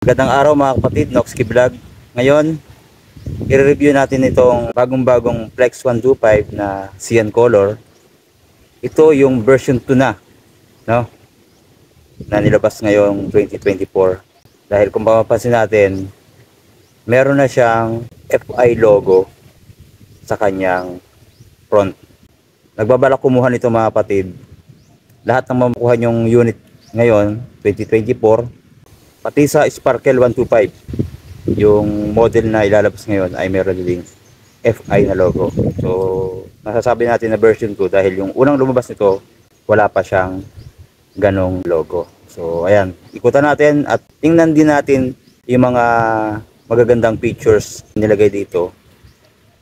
Magandang araw mga kapatid, Noxky Vlog. Ngayon, i-review natin itong bagong-bagong Flex 125 na cyan color. Ito yung version 2 na, no? Na nilabas ngayong 2024. Dahil kung mapapansin natin, meron na siyang FI logo sa kanyang front. Nagbabalak kumuha nito mga kapatid. Lahat ng makuha yung unit ngayon, 2024, pati sa Sparkle 125, yung model na ilalabas ngayon ay meron din FI na logo. So, masasabi natin na version 2 dahil yung unang lumabas nito, wala pa siyang ganong logo. So, ayan, ikutan natin at tingnan din natin yung mga magagandang features nilagay dito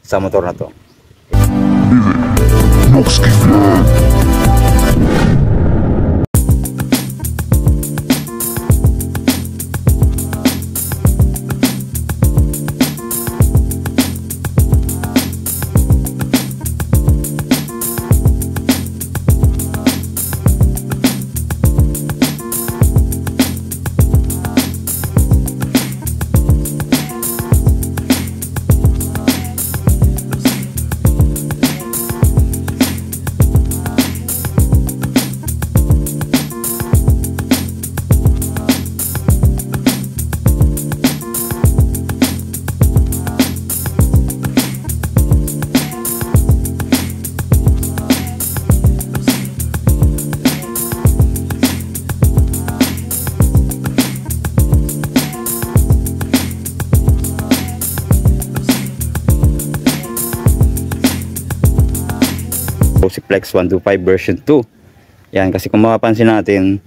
sa motor na to. Si Flex 125 version 2. Yan, kasi kung mapapansin natin,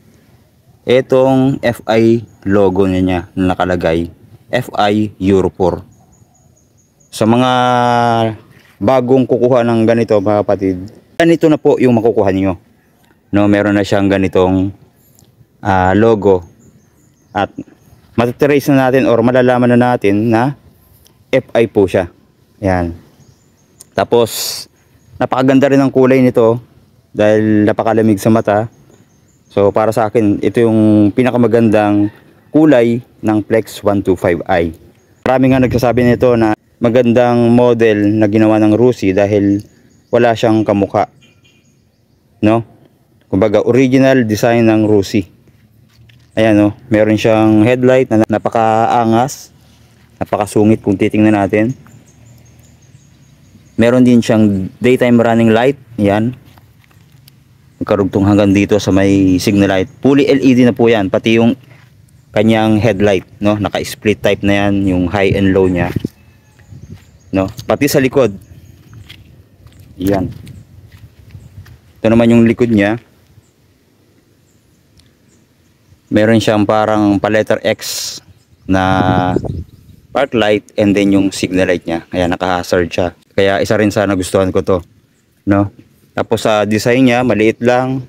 itong FI logo niya na nakalagay, FI Euro 4. Sa mga bagong kukuha ng ganito mga kapatid, ganito na po yung makukuha niyo. No, meron na siyang ganitong logo at matatrace na natin or malalaman na natin na FI po siya. Yan. Tapos napakaganda rin ang kulay nito dahil napakalamig sa mata. So para sa akin, ito yung pinakamagandang kulay ng Flex 125i. Marami nga nagsasabi nito na magandang model na ginawa ng Rusi dahil wala siyang kamukha, no? Kumbaga original design ng Rusi. Ayan, no? Meron siyang headlight na napakaangas, napakasungit kung titingnan natin. Meron din siyang daytime running light. Yan. Karugtong hanggang dito sa may signal light. Fully LED na po yan. Pati yung kanyang headlight, no? Naka-split type na yan. Yung high and low niya. No? Pati sa likod. Yan. Ito naman yung likod niya. Meron siyang parang pa-letter X na park light and then yung signal light niya. Kaya naka-hazard siya. Kaya isa rin sa nagustuhan ko to, no? Tapos sa design niya, maliit lang.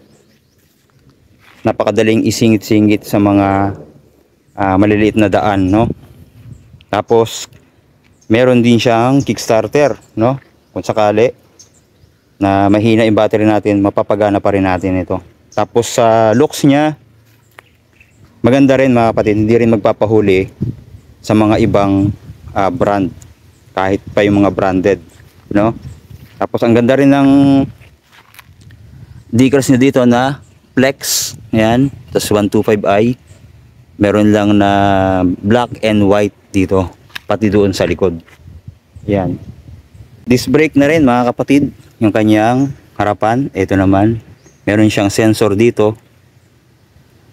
Napakadaling isingit-singit sa mga maliliit na daan, no? Tapos meron din siyang kickstarter, no? Kung sakali na mahina yung battery natin, mapapagana pa rin natin ito. Tapos sa looks niya, maganda rin mga kapatid, hindi rin magpapahuli sa mga ibang brand, kahit pa yung mga branded, no? Tapos ang ganda rin ng decals niya dito na Flex, yan. Tapos 125i, meron lang na black and white dito, pati doon sa likod. Yan. Disc brake na rin mga kapatid, yung kanyang harapan. Ito naman, meron siyang sensor dito.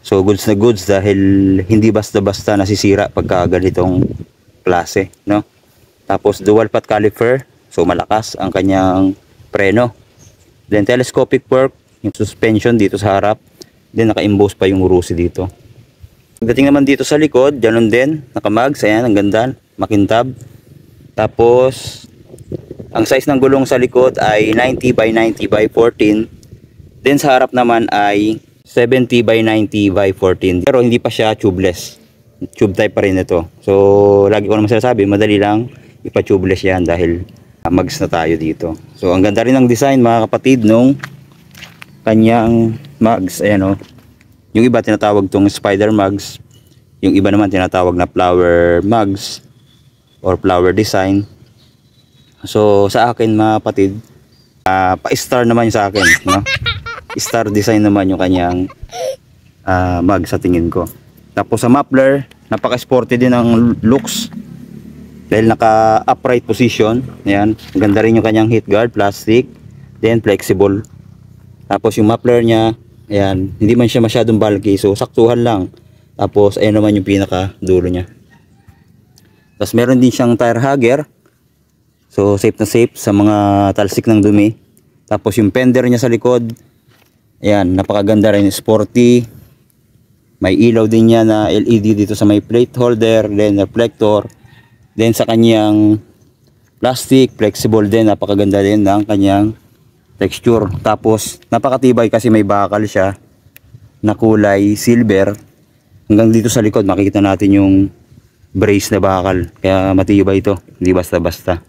So goods na goods dahil hindi basta-basta nasisira pagka ganitong klase, no? Tapos dual path caliper, so malakas ang kanyang preno. Then telescopic fork, yung suspension dito sa harap. Then naka-emboss pa yung Rusi dito. Pagdating naman dito sa likod, ganun din, naka-mags, ayan, ang ganda, makintab. Tapos ang size ng gulong sa likod ay 90 by 90 by 14. Then sa harap naman ay 70 by 90 by 14. Pero hindi pa siya tubeless. Tube type pa rin ito. So lagi ko naman sinasabi, madali lang ipa-tubeless yan dahil mags na tayo dito. So ang ganda rin ng design mga kapatid nung kanyang mags. Ayan o. Yung iba tinatawag tong spider mags. Yung iba naman tinatawag na flower mugs or flower design. So sa akin mga kapatid, pa-star naman yung sa akin, no? Star design naman yung kanyang mug sa tingin ko. Tapos sa muffler, napaka-sporty din ang looks dahil naka upright position. Ayan, ganda rin yung kanyang heat guard, plastic, then flexible. Tapos yung muffler niya, ayan, hindi man siya masyadong bulky, so saktuhan lang. Tapos ayan naman yung pinaka dulo niya. Tapos meron din siyang tire hugger, so safe na safe sa mga talsik ng dumi. Tapos yung fender niya sa likod, ayan, napakaganda rin, sporty. May ilaw din niya na LED dito sa may plate holder, then reflector. Then sa kanyang plastic, flexible din, napakaganda din ng kanyang texture. Tapos napakatibay kasi may bakal siya na kulay silver. Hanggang dito sa likod makikita natin yung brace na bakal. Kaya matibay ito, hindi basta-basta.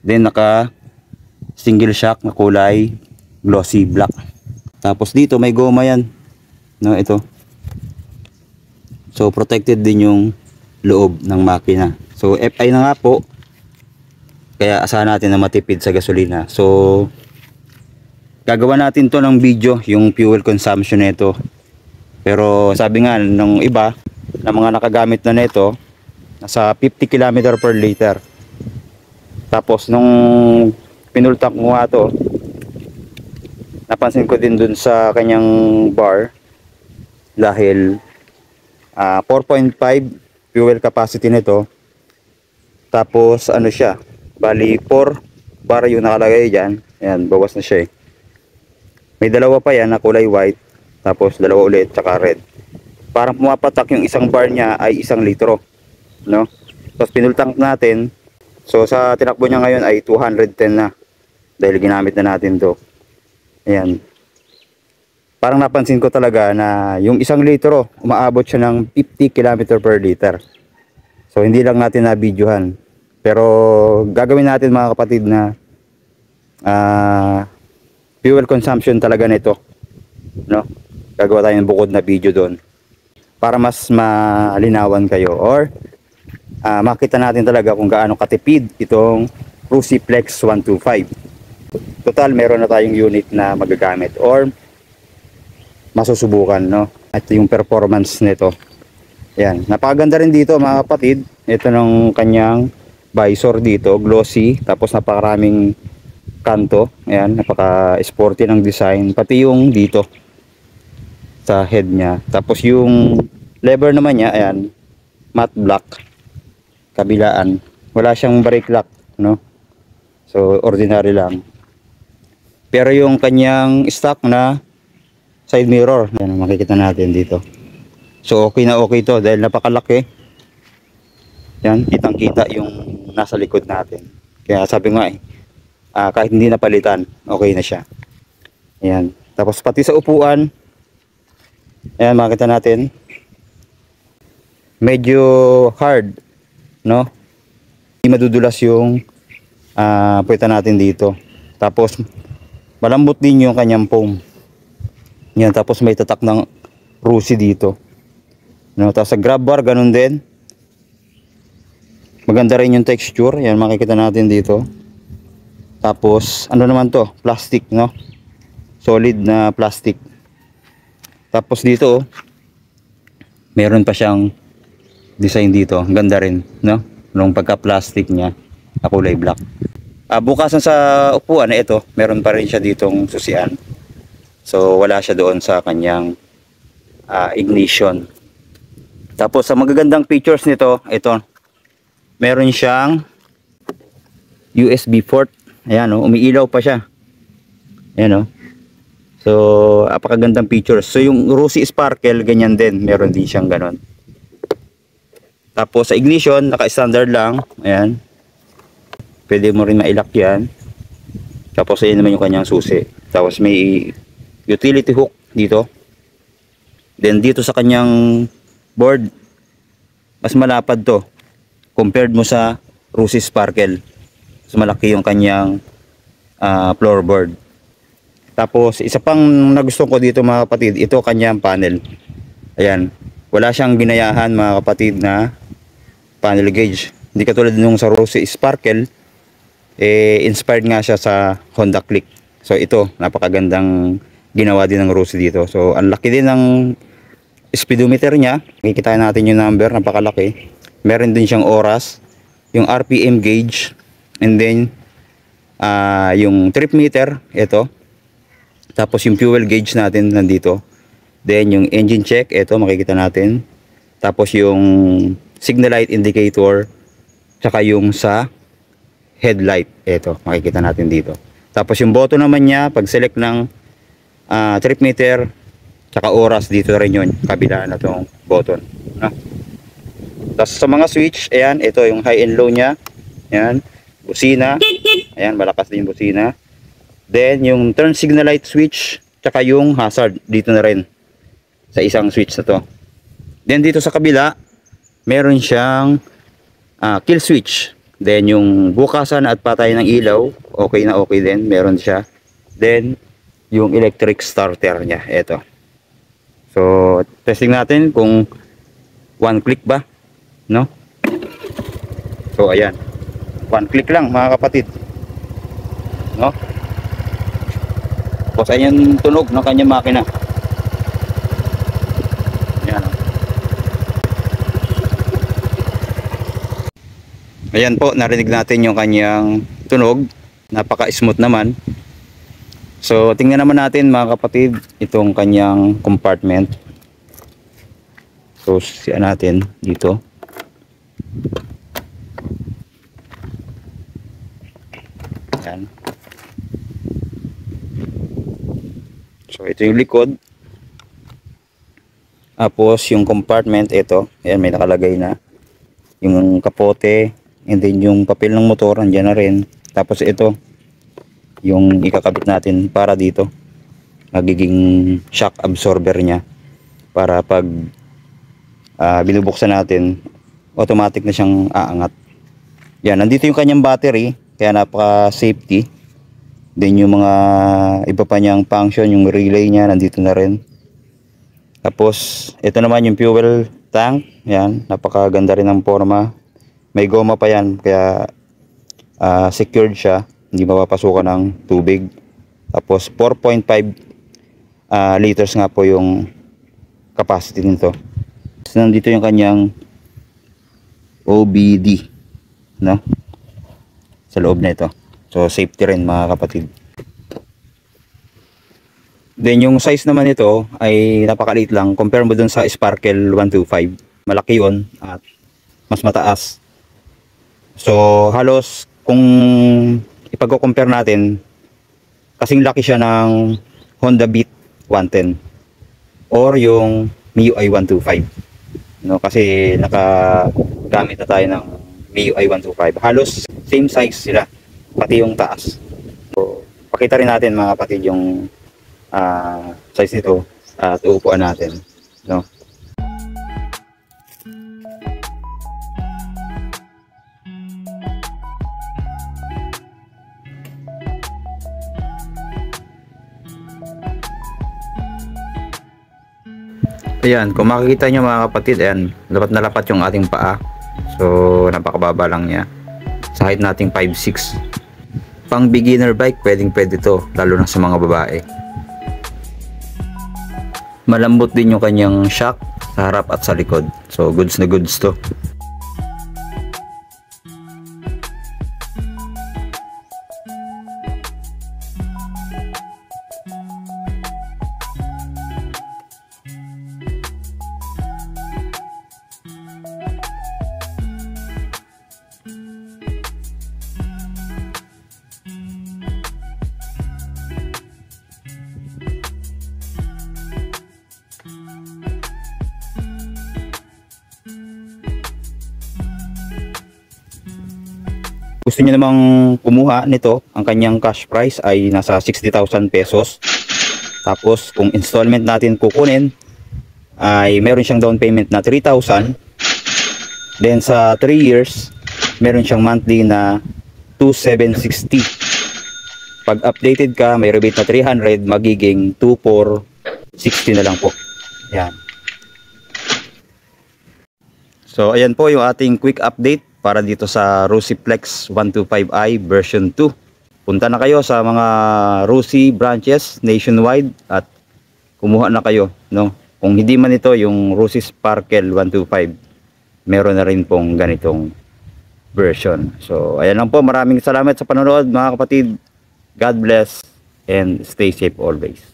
Then naka single shock na kulay glossy black. Tapos dito may goma yan, no, ito. So protected din yung loob ng makina. So FI na nga po, kaya asahan natin na matipid sa gasolina. So gagawa natin to ng video, yung fuel consumption nito. Pero sabi nga ng iba na mga nakagamit na nito, nasa 50 km per liter. Tapos nung pinultak ko nga to, napansin ko din dun sa kanyang bar dahil 4.5 fuel capacity nito. Tapos ano siya, bali 4 bar yung nakalagay dyan. Ayan, bawas na siya eh. May dalawa pa yan na kulay white, tapos dalawa ulit tsaka red. Parang pumapatak yung isang bar niya ay 1 litro, no? Tapos pinultank natin, so sa tinakbo niya ngayon ay 210 na dahil ginamit na natin to. Ayan, parang napansin ko talaga na yung 1 litro umaabot siya ng 50 km per liter. So hindi lang natin na videohan, pero gagawin natin mga kapatid na fuel consumption talaga nito, no? Gagawa tayo ng bukod na video doon para mas malinawan kayo, or makita natin talaga kung gaano katipid itong Cruciflex 125. Total meron na tayong unit na magagamit or masusubukan, no? At yung performance nito, yan, napakaganda rin dito mga kapatid. Ito ng kanyang visor dito, glossy, tapos napakaraming kanto. Ayan, napaka sporty ng design, pati yung dito sa head niya. Tapos yung lever naman niya, ayan, matte black. Kabilaan, wala siyang brake lock, no? So ordinary lang. Pero yung kanyang stock na side mirror, yan makikita natin dito. So okay na okay to dahil napakalaki. Yan, kitang kita yung nasa likod natin. Kaya sabi nga kahit hindi napalitan, okay na siya. Ayan, tapos pati sa upuan, ayan, makita natin medyo hard, no? Hindi madudulas yung puweta natin dito. Tapos malambot din yung kanyang foam. Yan, tapos may tatak ng Rusi dito, no? Tapos sa grab bar ganun din, maganda rin yung texture. Yan, makikita natin dito. Tapos ano naman to, plastic, no? Solid na plastic. Tapos dito meron pa siyang design dito, ganda rin, no? Nung pagka plastic niya na kulay black. Bukasan sa upuan na ito, meron pa rin siya ditong susian. So wala siya doon sa kanyang ignition. Tapos sa magagandang features nito, ito, meron siyang USB port. Ayan, oh, umiilaw pa siya. Ayan, oh. So apakagandang features. So yung Rusi Sparkle ganyan din, meron din siyang ganon. Tapos sa ignition, naka-standard lang. Ayan, pwede mo rin mailak yan. Tapos ayan naman yung kanyang susi. Tapos may utility hook dito. Then dito sa kanyang board, mas malapad to compared mo sa Rusi Sparkle. Mas malaki yung kanyang floorboard. Tapos isa pang nagustuhan ko dito mga kapatid, ito kanyang panel. Ayan, wala siyang ginayahan mga kapatid na panel gauge. Hindi katulad nung sa Rossi Sparkle, inspired nga siya sa Honda Click. So ito, napakagandang ginawa din ng Rossi dito. So ang laki din ng speedometer niya. Makikita natin yung number, napakalaki. Meron din siyang oras, yung RPM gauge, and then yung trip meter, ito. Tapos yung fuel gauge natin nandito. Then yung engine check, ito makikita natin. Tapos yung signal light indicator, tsaka yung sa headlight, ito makikita natin dito. Tapos yung button naman niya, pag select ng trip meter, tsaka oras, dito rin yun, kabila na tong button. Tapos sa mga switch, ayan, ito yung high and low niya. Ayan, busina. Ayan, malakas din yung busina. Then yung turn signal light switch, tsaka yung hazard, dito na rin sa isang switch na to. Then dito sa kabila, meron siyang kill switch. Then yung bukasan at patay ng ilaw, okay na okay din, meron siya. Then yung electric starter niya, ito. So testing natin kung one click ba, no? So ayan, one click lang mga kapatid, no? Tapos ayan yung tunog ng kanyang makina. Ayan po, narinig natin yung kanyang tunog. Napaka-smooth naman. So, tingnan naman natin mga kapatid, itong kanyang compartment. So, siyan natin dito. Ayan. So, ito yung likod. Tapos, yung compartment, ito. Ayan, may nakalagay na. Yung kapote. And then yung papel ng motor, andyan na rin. Tapos ito, yung ikakabit natin para dito. Magiging shock absorber niya. Para pag binubuksan natin, automatic na siyang aangat. Yan, nandito yung kanyang battery. Kaya napaka safety. Then yung mga iba pa niyang function, yung relay niya, nandito na rin. Tapos, ito naman yung fuel tank. Yan, napakaganda rin ng forma. May goma pa yan, kaya secured siya, hindi mapapasukan ng tubig. Tapos 4.5 liters nga po yung capacity nito. So, nandito yung kanyang OBD, no? Sa loob na ito. So safety rin mga kapatid. Then yung size naman nito ay napakaliit lang. Compare mo dun sa Sparkle 125. Malaki yun at mas mataas. So halos kung ipag-compare natin, kasing laki siya ng Honda Beat 110 or yung MIUI 125, no? Kasi nakagamit na tayo ng MIUI 125. Halos same size sila, pati yung taas. So pakita rin natin mga kapatid yung size nito at uupuan natin, no? Ayan, kung makikita nyo mga kapatid, ayan, lapat na lapat yung ating paa. So, napakababa lang niya. Sa height nating 5'6". Pang beginner bike, pwedeng pwede to, lalo na sa mga babae. Malambot din yung kanyang shock sa harap at sa likod. So, goods na goods to. Gusto niyo namang kumuha nito, ang kanyang cash price ay nasa 60,000 pesos. Tapos kung installment natin kukunin, ay meron siyang down payment na 3,000. Then sa 3 years, meron siyang monthly na 2,760. Pag updated ka, may rebate na 300, magiging 2,460 na lang po. Yan. So ayan po yung ating quick update para dito sa Rusi Flex 125i version 2. Punta na kayo sa mga Rusi branches nationwide at kumuha na kayo, no? Kung hindi man ito yung Rusi Sparkle 125, meron na rin pong ganitong version. So ayan lang po, maraming salamat sa panonood mga kapatid. God bless and stay safe always.